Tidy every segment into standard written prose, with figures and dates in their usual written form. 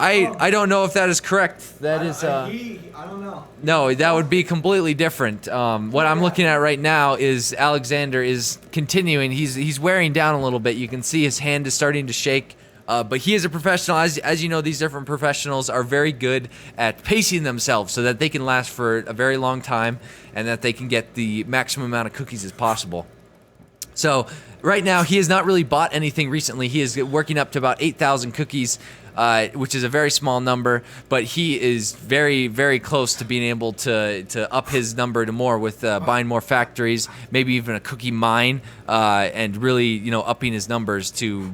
I don't know if that is correct. That is. I don't know. No, that would be completely different. What I'm looking at right now is Alexander is continuing. He's wearing down a little bit. You can see his hand is starting to shake. But he is a professional. As you know, these different professionals are very good at pacing themselves so that they can last for a very long time and that they can get the maximum amount of cookies as possible. So right now, he has not really bought anything recently. He is working up to about 8,000 cookies, which is a very small number, but he is very, very close to being able to up his number to more with buying more factories, maybe even a cookie mine, and really, you know, upping his numbers to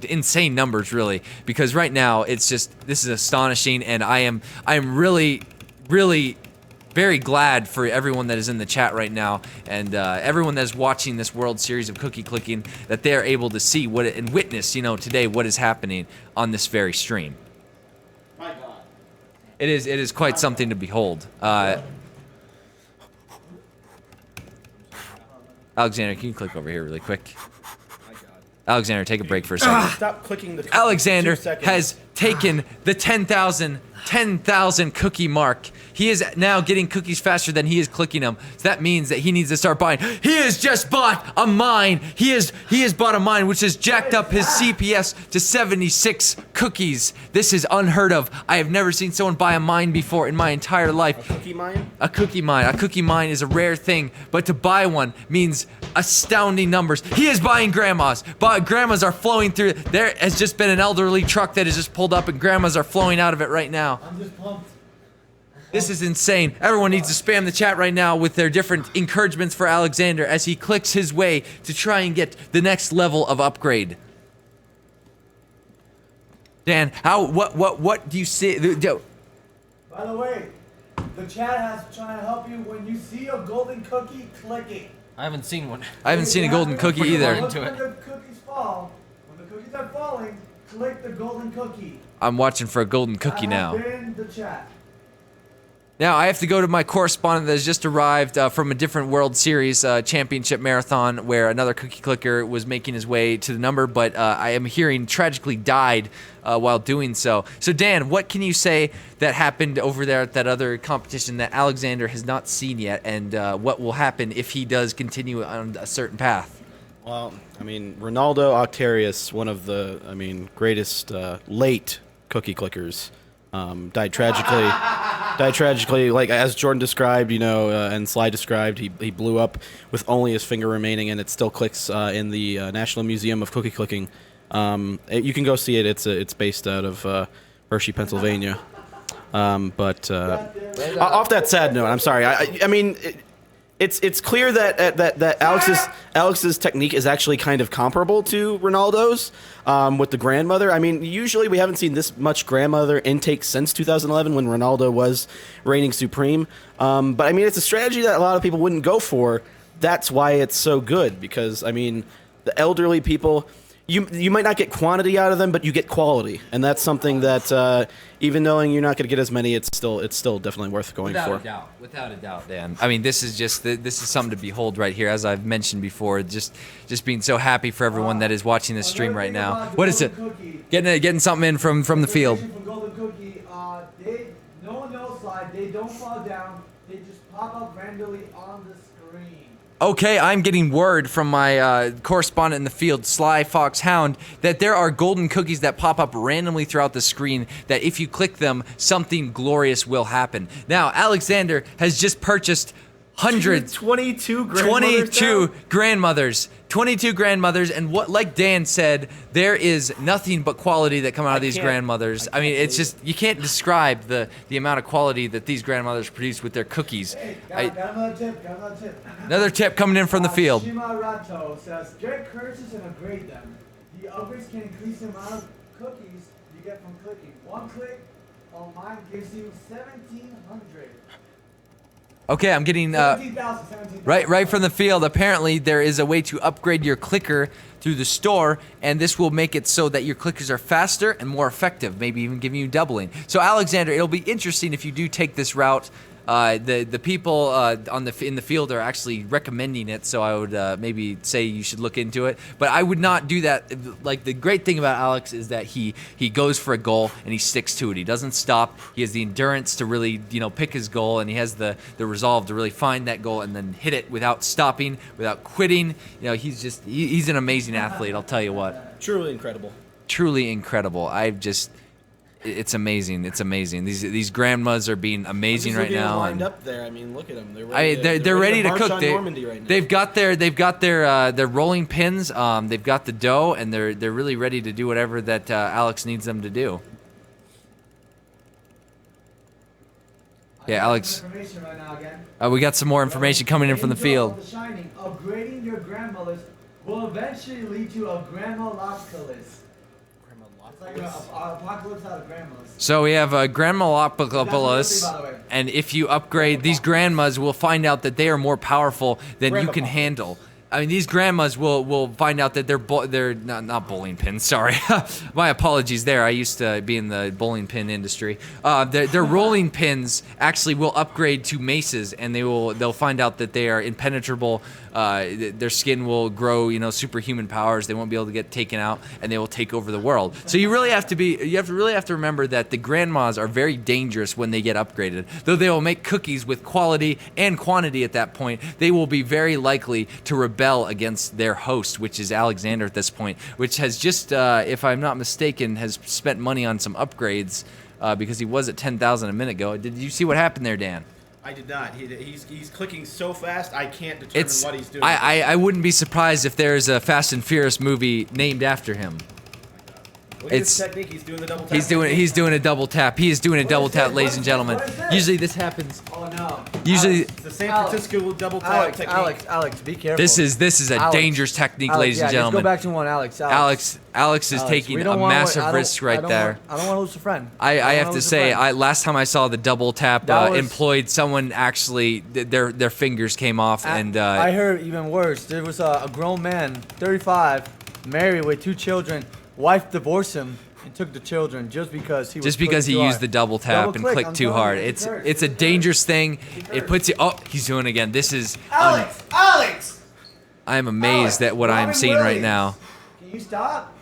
insane numbers, really. Because right now, it's just, this is astonishing, and I am really, really very glad for everyone that is in the chat right now and everyone that is watching this World Series of Cookie Clicking, that they are able to see what and witness, you know, today what is happening on this very stream. My God. It is quite something to behold. Alexander, can you click over here really quick? Alexander, take a break for a second. Stop clicking the. Alexander has taken the 10,000 cookie mark. He is now getting cookies faster than he is clicking them. So that means that he needs to start buying. He has just bought a mine. He has bought a mine which has jacked up his CPS to 76 cookies. This is unheard of. I have never seen someone buy a mine before in my entire life. A cookie mine? A cookie mine. A cookie mine is a rare thing, but to buy one means astounding numbers. He is buying grandmas. But grandmas are flowing through. There has just been an elderly truck that has just pulled up and grandmas are flowing out of it right now. I'm just pumped. This is insane. Everyone needs to spam the chat right now with their different encouragements for Alexander as he clicks his way to try and get the next level of upgrade. Dan, what do you see? By the way, the chat has trying to help you when you see a golden cookie, click it. I haven't seen one. I haven't seen a golden cookie either. When the cookies fall, when the cookies are falling, click the golden cookie. I'm watching for a golden cookie now. That has been the chat. Now, I have to go to my correspondent that has just arrived from a different World Series championship marathon where another cookie clicker was making his way to the number, but I am hearing tragically died while doing so. So, Dan, what can you say that happened over there at that other competition that Alexander has not seen yet, and what will happen if he does continue on a certain path? Well, I mean, Ronaldo Octarius, one of the, greatest late cookie clickers, died tragically, like as Jordan described, and Sly described. He blew up with only his finger remaining, and it still clicks in the National Museum of Cookie Clicking. You can go see it. It's based out of Hershey, Pennsylvania. But off that sad note, I'm sorry. I mean. It's clear that Alex's technique is actually kind of comparable to Ronaldo's with the grandmother. I mean, usually we haven't seen this much grandmother intake since 2011 when Ronaldo was reigning supreme. But I mean, it's a strategy that a lot of people wouldn't go for. That's why it's so good because I mean, the elderly people. You might not get quantity out of them, but you get quality, and that's something that even knowing you're not going to get as many, it's still definitely worth going for. Without a doubt, Dan. I mean, this is something to behold right here, as I've mentioned before. Just being so happy for everyone that is watching this stream right now. What is it? Getting something in from the field. Golden cookie, no one knows slide. They don't fall down. They just pop up randomly on the screen. Okay, I'm getting word from my correspondent in the field, Sly Fox Hound, that there are golden cookies that pop up randomly throughout the screen that if you click them, something glorious will happen. Now, Alexander has just purchased 22 grandmothers. 22 grandmothers, and what, like Dan said, there is nothing but quality that come out of these grandmothers. I mean, it's just, you can't describe the amount of quality that these grandmothers produce with their cookies. Hey, got another tip. Another tip coming in from the field. Shima Rato says, get curses and upgrade them. The upgrades can increase the amount of cookies you get from clicking. One click on mine gives you 1,700. Okay, I'm getting 17,000. right from the field. Apparently, there is a way to upgrade your clicker through the store, and this will make it so that your clickers are faster and more effective, maybe even giving you doubling. So, Alexander, it'll be interesting if you do take this route The people in the field are actually recommending it, so I would maybe say you should look into it. But I would not do that. Like, the great thing about Aleks is that he goes for a goal and he sticks to it. He doesn't stop. He has the endurance to really pick his goal, and he has the resolve to really find that goal and then hit it without stopping, without quitting. He's an amazing athlete. I'll tell you what. Truly incredible. Truly incredible. It's amazing. It's amazing. These grandmas are being amazing right now. Lined up there. I mean, look at them. They're ready to march cook. on Normandy right now. They've got their rolling pins. They've got the dough, and they're really ready to do whatever that Aleks needs them to do. Yeah, Aleks. Information right now again. We got some more information coming in from the field. The Shining, upgrading your grandmothers will eventually lead to a grandma localist. It's like an apocalypse out of grandmas. So we have Grandma That's the Lopopolis, by the way. and if you upgrade, these grandmas will find out that they are more powerful than you can handle. I mean, these grandmas will find out that they're not bowling pins. Sorry, my apologies there. I used to be in the bowling pin industry. Their rolling pins actually will upgrade to maces, and they'll find out that they are impenetrable. Their skin will grow, superhuman powers. They won't be able to get taken out, and they will take over the world. So you really have to remember that the grandmas are very dangerous when they get upgraded. Though they will make cookies with quality and quantity at that point, they will be very likely to rebel against their host, which is Alexander at this point, which has just, if I'm not mistaken, has spent money on some upgrades because he was at 10,000 a minute ago. Did you see what happened there, Dan? I did not. He's clicking so fast, I can't determine what he's doing. I wouldn't be surprised if there's a Fast and Furious movie named after him. Look at his technique. He's doing the double tap. He's doing a double tap. He is doing a double tap, ladies and gentlemen. Usually this happens. Oh no. Usually It's the San Francisco double tap technique. Alex, be careful. this is a dangerous technique, ladies and gentlemen. Let's go back to one, Alex is taking a massive risk right there. I don't want to lose a friend. I have to say, last time I saw the double tap employed, someone actually their fingers came off, and I heard even worse. There was a grown man, 35, married with 2 children. Wife divorced him and took the children just because he used the double tap and clicked too hard. It's a dangerous thing. It puts you. Oh, he's doing it again. This is. Alex! I am amazed at what I am seeing right now. Can you stop?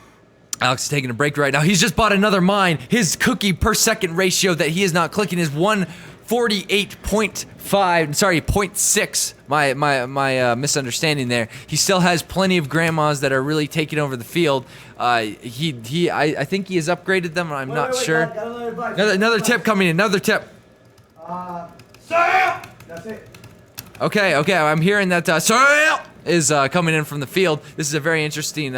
Alex is taking a break right now. He's just bought another mine. His cookie per second ratio that he is not clicking is 148.5. Sorry, 0.6. My misunderstanding there. He still has plenty of grandmas that are really taking over the field. I think he has upgraded them. I'm not sure. Got Another tip coming in. Another tip. Sam! That's it. Okay. I'm hearing that Sorrel is coming in from the field. This is a very interesting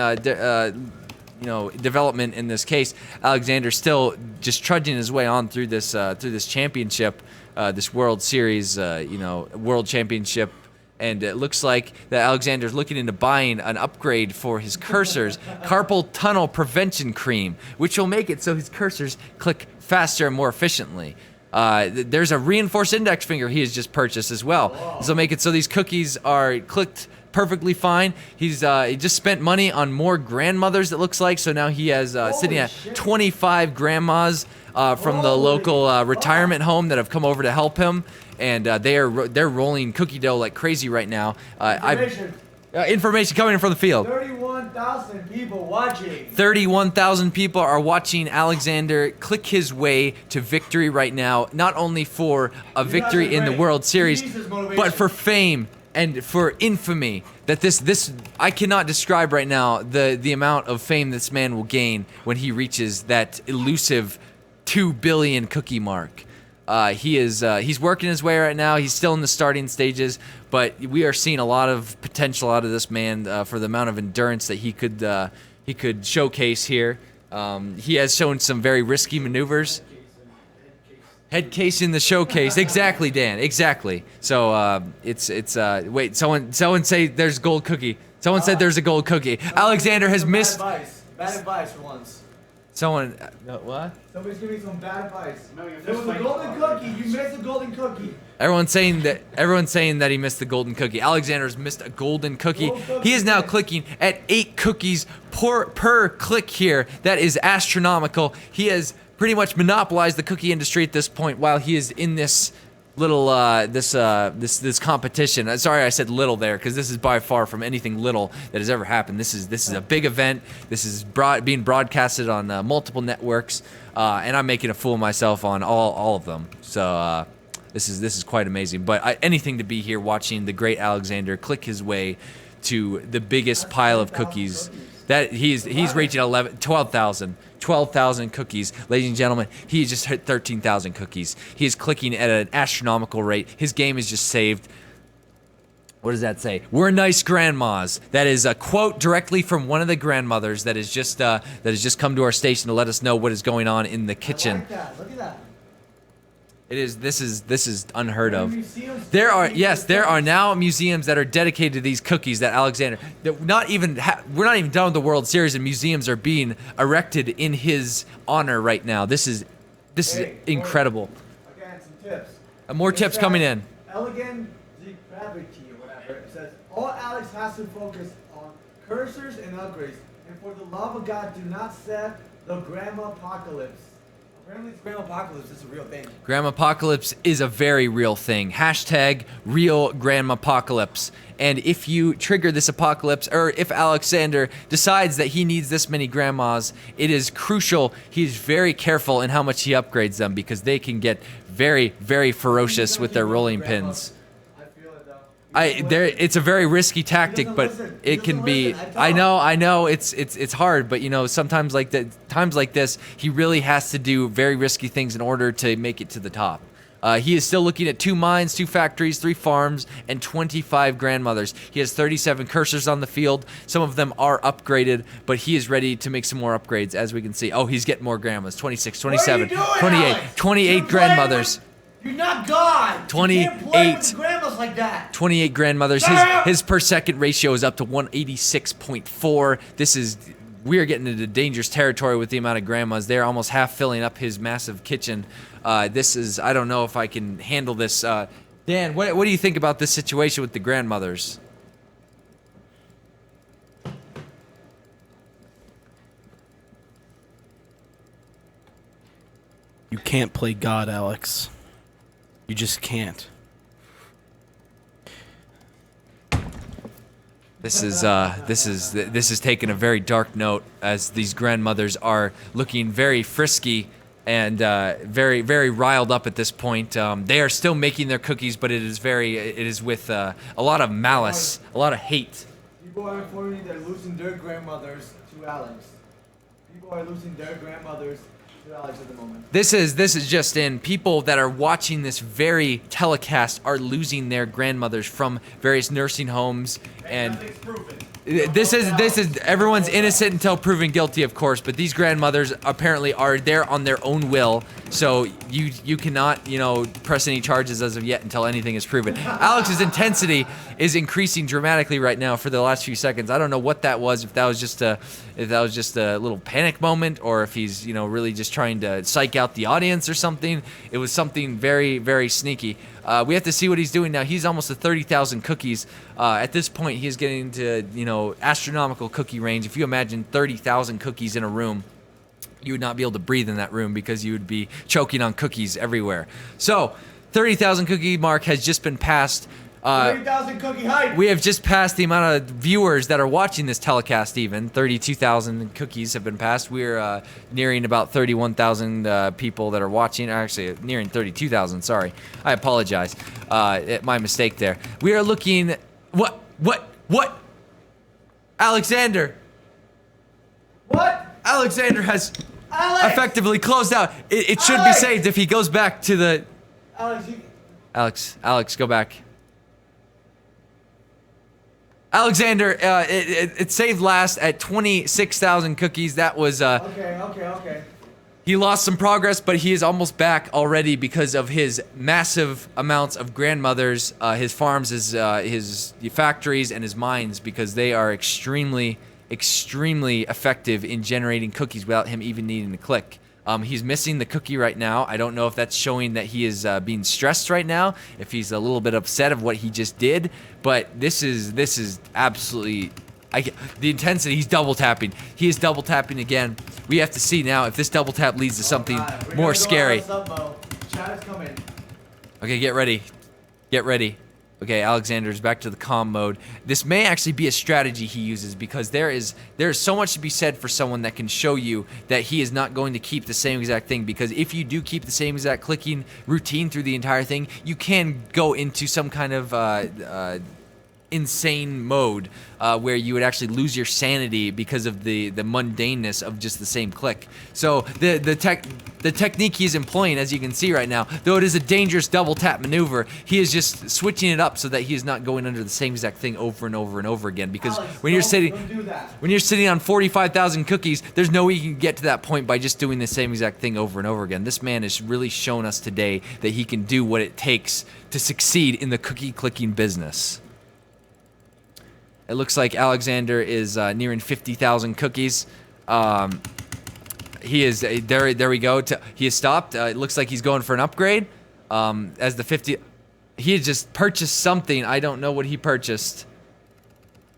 development in this case. Alexander still just trudging his way on through this championship, this World Series, World Championship. And it looks like that Alexander's looking into buying an upgrade for his cursors, carpal tunnel prevention cream, which will make it so his cursors click faster and more efficiently. There's a reinforced index finger he has just purchased as well. This will make it so these cookies are clicked perfectly fine. He just spent money on more grandmothers, it looks like. So now he has sitting at 25 grandmas from the local retirement home that have come over to help him. And they're rolling cookie dough like crazy right now. Information coming in from the field. 31,000 people watching. 31,000 people are watching Alexander click his way to victory right now. Not only for a victory in the World Series, but for fame and for infamy. That this I cannot describe right now the amount of fame this man will gain when he reaches that elusive 2 billion cookie mark. He's working his way right now. He's still in the starting stages, but we are seeing a lot of potential out of this man for the amount of endurance that he could showcase here. He has shown some very risky maneuvers. Head case in the showcase, exactly, Dan, exactly. So wait, someone say there's gold cookie. Someone said there's a gold cookie. Alexander has missed. Bad advice for once. Someone what? Somebody's giving me some bad advice. There was a golden cookie. You missed a golden cookie. Everyone's saying that he missed the golden cookie. Alexander's missed a golden cookie. He is now clicking at 8 cookies per click here. That is astronomical. He has pretty much monopolized the cookie industry at this point while he is in this this competition. Sorry, I said little there because this is by far from anything little that has ever happened. This is a big event. This is being broadcasted on multiple networks, and I'm making a fool of myself on all of them. So this is quite amazing. But anything to be here watching the great Alexander click his way to the biggest pile of cookies. That he's reaching 12,000 cookies. Ladies and gentlemen, he just hit 13,000 cookies. He is clicking at an astronomical rate. His game is just saved. What does that say? We're nice grandmas. That is a quote directly from one of the grandmothers that has just come to our station to let us know what is going on in the kitchen. I like that. Look at that. This is unheard of. There are now museums that are dedicated to these cookies that Alexander. That we're not even done with the World Series, and museums are being erected in his honor right now. This is incredible. Again, some tips. More tips coming in. Elegant gravity or whatever. It says all Alex has to focus on cursors and upgrades, and for the love of God, do not set the grandma apocalypse. Apparently, Grandma Apocalypse is a real thing. Grandma Apocalypse is a very real thing. Hashtag real Grandma Apocalypse. And if you trigger this apocalypse, or if Alexander decides that he needs this many grandmas, it is crucial he's very careful in how much he upgrades them because they can get very, very ferocious with their rolling pins. It's a very risky tactic, but it can be. I know, it's hard, but you know, sometimes times like this, he really has to do very risky things in order to make it to the top. He is still looking at 2 mines, 2 factories, 3 farms, and 25 grandmothers. He has 37 cursors on the field. Some of them are upgraded, but he is ready to make some more upgrades, as we can see. Oh, he's getting more grandmas. 26, 27, 28, 28 grandmothers. You're not God. 28. You can't play with grandmas like that. 28 grandmothers. His per second ratio is up to 186.4. We are getting into dangerous territory with the amount of grandmas. They're almost half filling up his massive kitchen. I don't know if I can handle this. Dan, what do you think about this situation with the grandmothers? You can't play God, Alex. You just can't. This is taking a very dark note as these grandmothers are looking very frisky and very, very riled up at this point. They are still making their cookies, but it is with a lot of malice, a lot of hate. People are informing me they're losing their grandmothers to Alex. People are losing their grandmothers to Alex at the moment. This is just in. People that are watching this very telecast are losing their grandmothers from various nursing homes, and this is everyone's innocent until proven guilty, of course. But these grandmothers apparently are there on their own will, so you cannot press any charges as of yet until anything is proven. Alex's intensity is increasing dramatically right now for the last few seconds. I don't know what that was. If that was just a little panic moment, or if he's really just trying to psych out the audience or something. It was something very, very sneaky. We have to see what he's doing now. He's almost at 30,000 cookies. At this point, he is getting to astronomical cookie range. If you imagine 30,000 cookies in a room, you would not be able to breathe in that room because you would be choking on cookies everywhere. So, 30,000 cookie mark has just been passed. 30,000 cookie hype. We have just passed the amount of viewers that are watching this telecast even. 32,000 cookies have been passed. We're nearing about 31,000 people that are watching. Actually, nearing 32,000, sorry. I apologize. My mistake there. We are looking... What? Alexander! What? Alexander has Alex! effectively closed out. It should be saved if he goes back to the... Alex, go back. Alexander, it saved last at 26,000 cookies. That was Okay. he lost some progress, but he is almost back already because of his massive amounts of grandmothers, his farms, his factories, and his mines, because they are extremely effective in generating cookies without him even needing to click. He's missing the cookie right now. I don't know if that's showing that he is being stressed right now, if he's a little bit upset of what he just did, but this is absolutely... the intensity, he's double tapping. He is double tapping again. We have to see now if this double tap leads to something more scary. Chat is coming. Okay, get ready. Get ready. Okay, Alexander's back to the calm mode. This may actually be a strategy he uses because there is so much to be said for someone that can show you that he is not going to keep the same exact thing, because if you do keep the same exact clicking routine through the entire thing, you can go into some kind of insane mode where you would actually lose your sanity because of the mundaneness of just the same click. So the technique he's employing, as you can see right now, though it is a dangerous double tap maneuver, he is just switching it up so that he is not going under the same exact thing over and over and over again. Because Alex, when you're don't do that. when you're sitting on 45,000 cookies, there's no way you can get to that point by just doing the same exact thing over and over again. This man has really shown us today that he can do what it takes to succeed in the cookie clicking business. It looks like Alexander is nearing 50,000 cookies. He is there. We go. He has stopped. It looks like he's going for an upgrade. As the 50, he had just purchased something. I don't know what he purchased.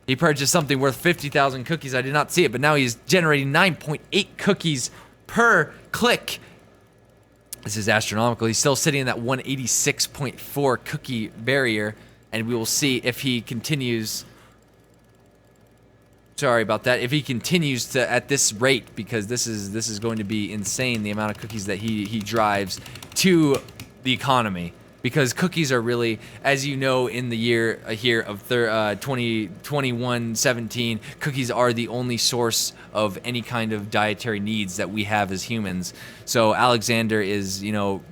He purchased something worth 50,000 cookies. I did not see it, but now he's generating 9.8 cookies per click. This is astronomical. He's still sitting in that 186.4 cookie barrier, and we will see if he continues. Sorry about that. If he continues to at this rate, because this is going to be insane, the amount of cookies that he drives to the economy. Because cookies are really, as you know, in the year here of 2021-17, cookies are the only source of any kind of dietary needs that we have as humans. So Alexander is,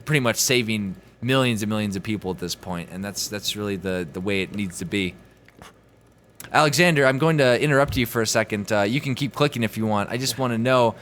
pretty much saving millions and millions of people at this point, and that's really the way it needs to be. Alexander, I'm going to interrupt you for a second. You can keep clicking if you want. I just want to know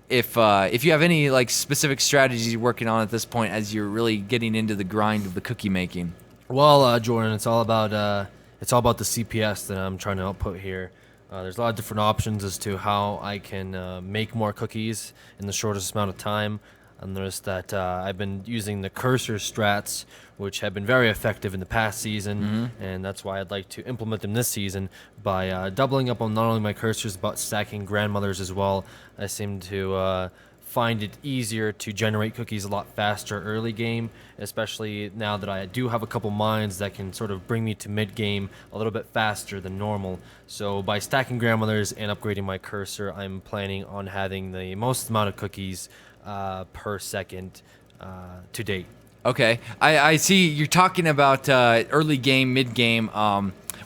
if you have any specific strategies you're working on at this point as you're really getting into the grind of the cookie making. Well, Jordan, it's all about the CPS that I'm trying to output here. There's a lot of different options as to how I can make more cookies in the shortest amount of time. And there's that I've been using the cursor strats, which have been very effective in the past season, and that's why I'd like to implement them this season by doubling up on not only my cursors but stacking grandmothers as well. I seem to find it easier to generate cookies a lot faster early game, especially now that I do have a couple mines that can sort of bring me to mid game a little bit faster than normal. So by stacking grandmothers and upgrading my cursor, I'm planning on having the most amount of cookies per second to date. Okay, I see you're talking about early game, mid game.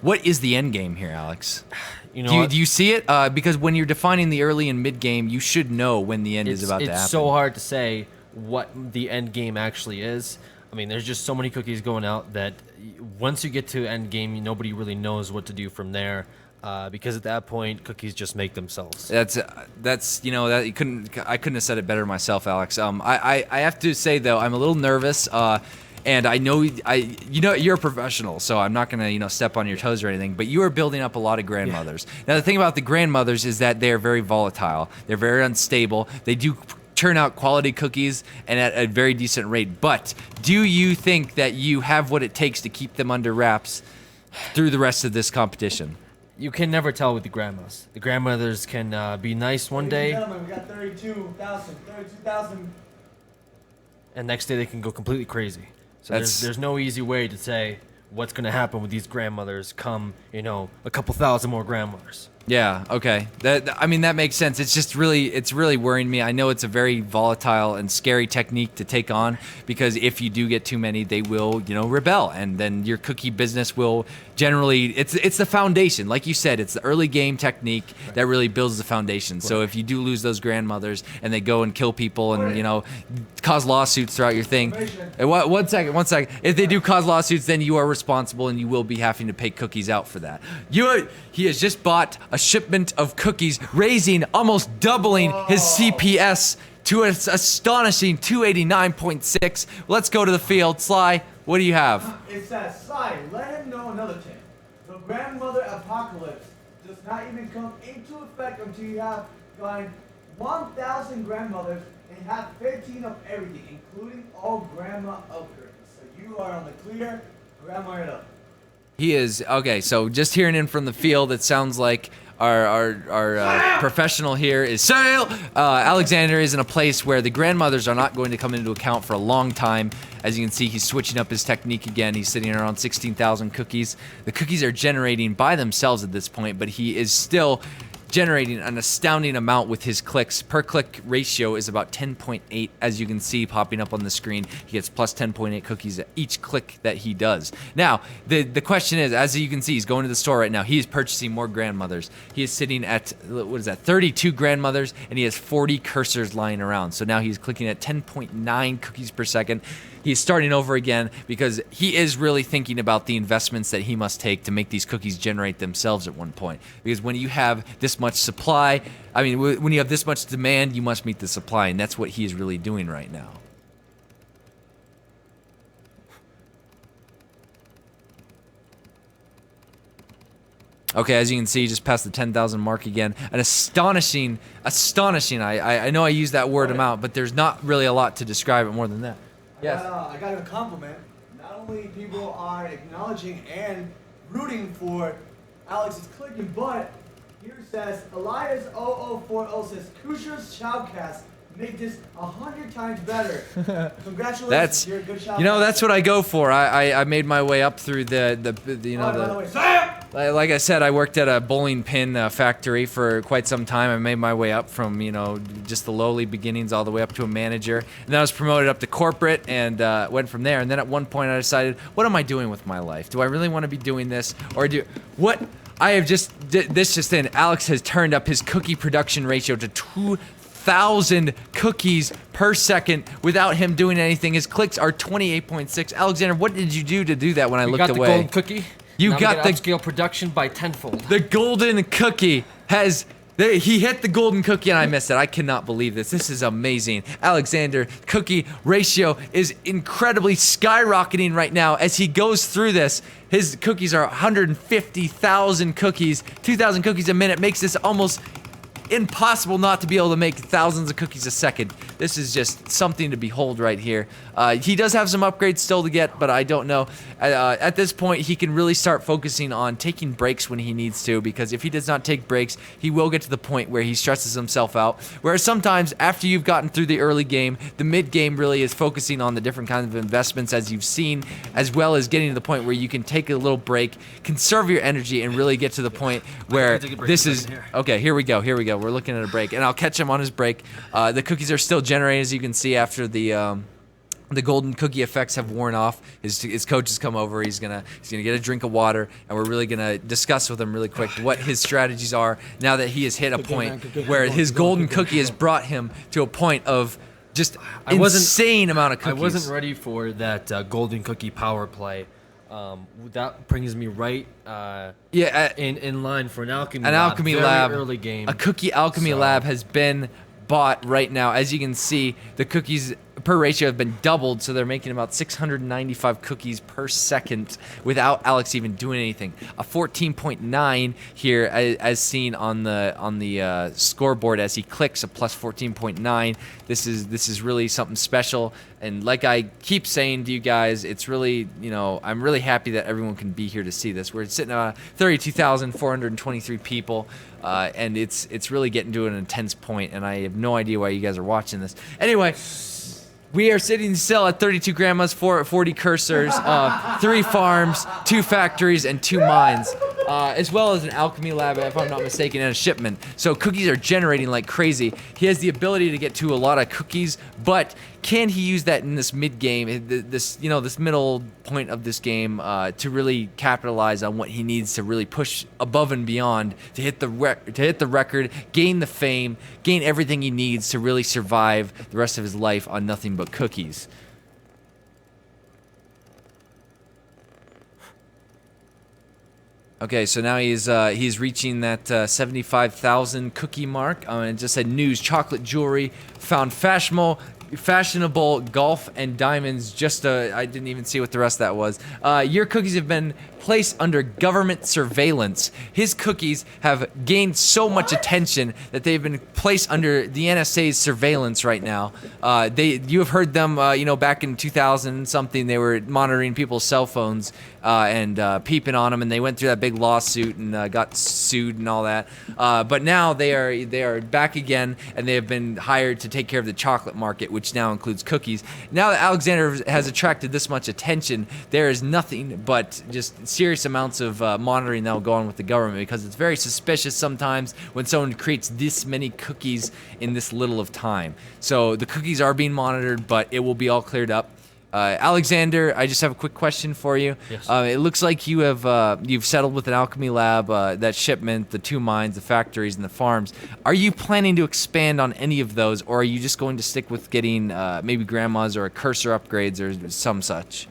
What is the end game here, Alex? Do you see it? Because when you're defining the early and mid game, you should know when the end is about to happen. It's so hard to say what the end game actually is. I mean, there's just so many cookies going out that once you get to end game, nobody really knows what to do from there. Because at that point, cookies just make themselves. That's that I couldn't have said it better myself, Alex. I have to say though, I'm a little nervous. And I know you're a professional, so I'm not gonna step on your toes or anything. But you are building up a lot of grandmothers. Yeah. Now the thing about the grandmothers is that they are very volatile. They're very unstable. They do churn out quality cookies and at a very decent rate. But do you think that you have what it takes to keep them under wraps through the rest of this competition? You can never tell with the grandmas. The grandmothers can be nice one day. Gentlemen, we got 32,000. And next day they can go completely crazy. So there's no easy way to say what's going to happen with these grandmothers come, a couple thousand more grandmothers. Yeah, okay. That makes sense. It's really worrying me. I know it's a very volatile and scary technique to take on because if you do get too many, they will, rebel, and then your cookie business will generally it's the foundation. Like you said, it's the early game technique that really builds the foundation. So if you do lose those grandmothers and they go and kill people and cause lawsuits throughout your thing. One second. If they do cause lawsuits, then you are responsible and you will be having to pay cookies out for that. He has just bought a shipment of cookies, almost doubling his CPS to an astonishing 289.6. Let's go to the field. Sly, what do you have? It says, Sly, let him know another thing. The grandmother apocalypse does not even come into effect until you have gotten 1,000 grandmothers and have 15 of everything, including all grandma upgrades. So you are on the clear, grandma it up. He is, okay, so just hearing in from the field, it sounds like our professional here is Sale. Alexander is in a place where the grandmothers are not going to come into account for a long time. As you can see, he's switching up his technique again. He's sitting around 16,000 cookies. The cookies are generating by themselves at this point, but he is still generating an astounding amount with his clicks. Per click ratio is about 10.8, as you can see popping up on the screen. He gets plus 10.8 cookies at each click that he does. Now, the question is, as you can see, he's going to the store right now. He is purchasing more grandmothers. He is sitting at, what is that, 32 grandmothers, and he has 40 cursors lying around. So now he's clicking at 10.9 cookies per second. He's starting over again because he is really thinking about the investments that he must take to make these cookies generate themselves at one point. Because when you have this much supply, I mean, when you have this much demand, you must meet the supply, and that's what he is really doing right now. Okay, as you can see, just past the 10,000 mark again. An astonishing, I know I use that word amount, but there's not really a lot to describe it more than that. Yes. I got a compliment. Not only people are acknowledging and rooting for Alex's clicking, but here says Elias 0040 says Kushers Shoutcast make this 100 times better. Congratulations, you're a good shoutcast. You know, that's what I go for. I made my way up through the you know, by the way, Sam! Like I said, I worked at a bowling pin factory for quite some time. I made my way up from, you know, just the lowly beginnings all the way up to a manager. And then I was promoted up to corporate and went from there. And then at one point I decided, what am I doing with my life? Do I really want to be doing this? Or what? I have this just in. Alex has turned up his cookie production ratio to 2,000 cookies per second without him doing anything. His clicks are 28.6. Alexander, what did you do to do that when I looked away? You got the golden cookie. You now got the upscale production by tenfold. The golden cookie he hit the golden cookie and I missed it. I cannot believe this. This is amazing. Alexander cookie ratio is incredibly skyrocketing right now as he goes through this. His cookies are 150,000 cookies, 2,000 cookies a minute. Makes this almost impossible not to be able to make thousands of cookies a second. This is just something to behold right here. He does have some upgrades still to get, but I don't know. At this point, he can really start focusing on taking breaks when he needs to, because if he does not take breaks, he will get to the point where he stresses himself out. Whereas sometimes after you've gotten through the early game, the mid game really is focusing on the different kinds of investments as you've seen, as well as getting to the point where you can take a little break, conserve your energy, and really get to the point where this is... Okay, here we go. We're looking at a break, and I'll catch him on his break. The cookies are still generating, as you can see, after the golden cookie effects have worn off. His coach has come over. He's gonna get a drink of water, and we're really gonna discuss with him really quick what his strategies are now that he has hit a point where his golden cookie has brought him to a point of just insane amount of cookies. I wasn't ready for that golden cookie power play. That brings me right in line for an alchemy lab. Very early game. A cookie alchemy lab has been bought right now. As you can see, the cookies per ratio have been doubled, so they're making about 695 cookies per second without Alex even doing anything. A 14.9 here, as seen on the scoreboard as he clicks, a plus 14.9. This is really something special. And like I keep saying to you guys, it's really, you know, I'm really happy that everyone can be here to see this. We're sitting at 32,423 people, and it's really getting to an intense point, and I have no idea why you guys are watching this. Anyway, we are sitting still at 32 grandmas, 40 cursors, 3 farms, 2 factories, and 2 mines, as well as an alchemy lab, if I'm not mistaken, and a shipment. So cookies are generating like crazy. He has the ability to get to a lot of cookies, but can he use that in this mid game, this middle point of this game, to really capitalize on what he needs to really push above and beyond to hit the record, gain the fame, gain everything he needs to really survive the rest of his life on nothing but cookies. Okay, so now he's reaching that 75,000 cookie mark. And it just said news: chocolate jewelry found fashionable. fashionable golf and diamonds. I didn't even see what the rest of that was. Your cookies have been placed under government surveillance. His cookies have gained so much attention that they've been placed under the NSA's surveillance right now. You have heard them, back in 2000 something, they were monitoring people's cell phones and peeping on them, and they went through that big lawsuit and got sued and all that. But now they are back again, and they have been hired to take care of the chocolate market, which now includes cookies. Now that Alexander has attracted this much attention, there is nothing but just serious amounts of monitoring that will go on with the government, because it's very suspicious sometimes when someone creates this many cookies in this little of time. So the cookies are being monitored, but it will be all cleared up. Alexander, I just have a quick question for you. Yes. It looks like you've settled with an alchemy lab, that shipment, the 2 mines, the factories, and the farms. Are you planning to expand on any of those, or are you just going to stick with getting maybe grandmas or cursor upgrades or some such?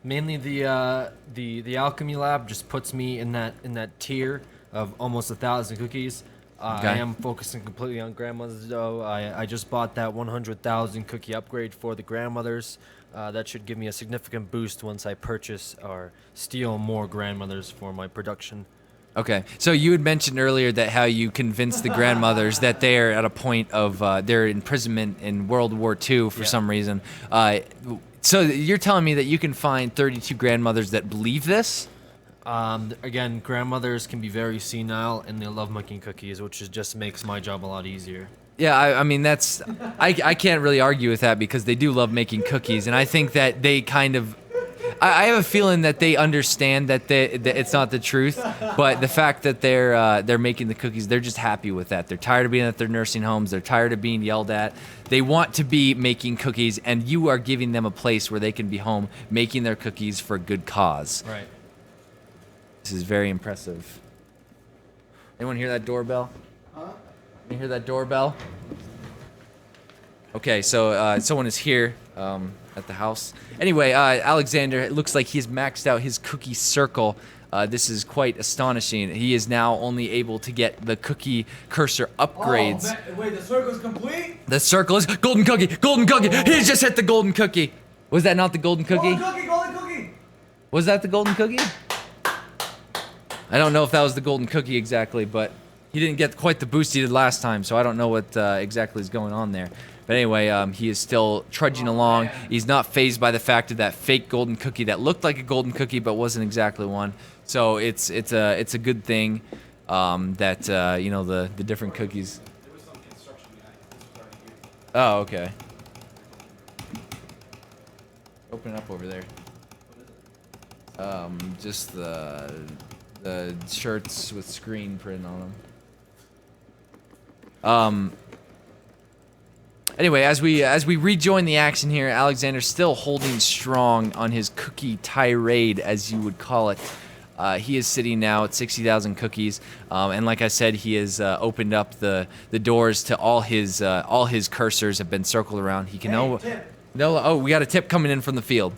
Mainly the alchemy lab just puts me in that tier of almost 1,000 cookies. Okay. I am focusing completely on grandmothers though. I just bought that 100,000 cookie upgrade for the grandmothers. That should give me a significant boost once I purchase or steal more grandmothers for my production. Okay, so you had mentioned earlier that how you convinced the grandmothers that they're at a point of their imprisonment in World War II for some reason. So you're telling me that you can find 32 grandmothers that believe this? Again, grandmothers can be very senile and they love making cookies, which just makes my job a lot easier. Yeah, I mean, I can't really argue with that, because they do love making cookies, and I think that they kind of, I have a feeling that they understand that it's not the truth, but the fact that they're making the cookies, they're just happy with that. They're tired of being at their nursing homes. They're tired of being yelled at. They want to be making cookies, and you are giving them a place where they can be home making their cookies for a good cause. Right. This is very impressive. Anyone hear that doorbell? Huh? You hear that doorbell? Okay, so someone is here at the house. Anyway, Alexander, it looks like he's maxed out his cookie circle. This is quite astonishing. He is now only able to get the cookie cursor upgrades. Oh, man. Wait, the circle's complete? The circle is golden cookie, golden cookie. He just hit the golden cookie. Was that not the golden cookie? Golden cookie, golden cookie! Was that the golden cookie? I don't know if that was the golden cookie exactly, but he didn't get quite the boost he did last time, so I don't know what exactly is going on there. But anyway, he is still trudging along. He's not fazed by the fact of that fake golden cookie that looked like a golden cookie but wasn't exactly one. So it's a good thing that the different cookies. There was some construction behind it. This was already here. Oh, okay. Open it up over there. Just the shirts with screen print on them. Anyway, as we rejoin the action here, Alexander's still holding strong on his cookie tirade, as you would call it. He is sitting now at 60,000 cookies, and like I said, he has opened up the doors to all his cursors have been circled around. He can Tip. oh, we got a tip coming in from the field.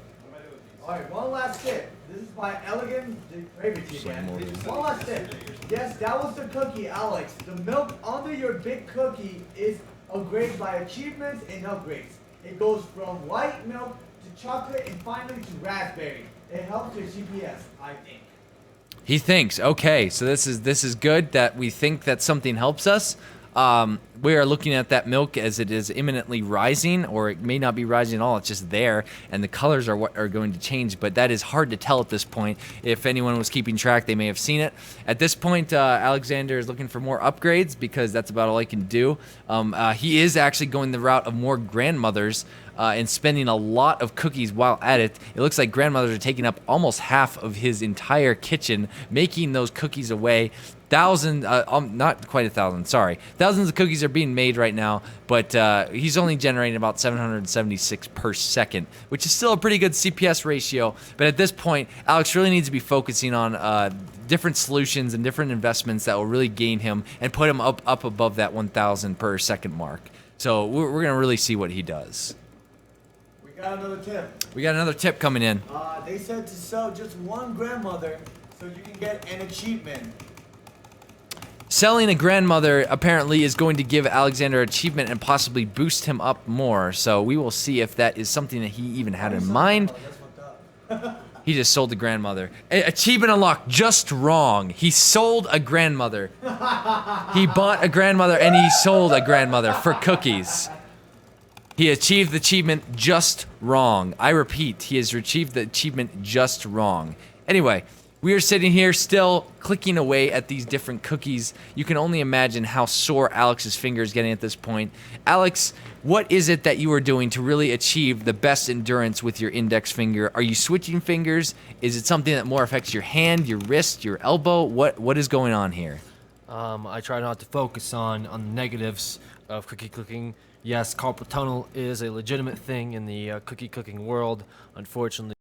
Alright, one last tip. This is by Elegant Gravity again. One last tip. Yes, that was the cookie, Alex. The milk under your big cookie is upgraded by achievements and upgrades. It goes from white milk to chocolate and finally to raspberry. It helps your GPS, I think. He thinks, okay, so this is good that we think that something helps us. We are looking at that milk as it is imminently rising, or it may not be rising at all. It's just there, and the colors are what are going to change. But that is hard to tell at this point. If anyone was keeping track, they may have seen it. At this point, Alexander is looking for more upgrades because that's about all he can do. He is actually going the route of more grandmothers and spending a lot of cookies while at it. It looks like grandmothers are taking up almost half of his entire kitchen, making those cookies away. Not quite 1,000, sorry. Thousands of cookies are being made right now, but he's only generating about 776 per second, which is still a pretty good CPS ratio. But at this point, Alex really needs to be focusing on different solutions and different investments that will really gain him and put him up above that 1,000 per second mark. So we're going to really see what he does. We got another tip. We got another tip coming in. They said to sell just one grandmother so you can get an achievement. Selling a grandmother apparently is going to give Alexander achievement and possibly boost him up more. So we will see if that is something that he even had in mind. He just sold a grandmother. Achievement unlocked, just wrong. He sold a grandmother. He bought a grandmother and he sold a grandmother for cookies. He achieved the achievement just wrong. I repeat, he has achieved the achievement just wrong. Anyway, we are sitting here still clicking away at these different cookies. You can only imagine how sore Alex's finger is getting at this point. Aleks, what is it that you are doing to really achieve the best endurance with your index finger? Are you switching fingers? Is it something that more affects your hand, your wrist, your elbow? What is going on here? I try not to focus on the negatives of cookie cooking. Yes, carpal tunnel is a legitimate thing in the cookie cooking world. Unfortunately,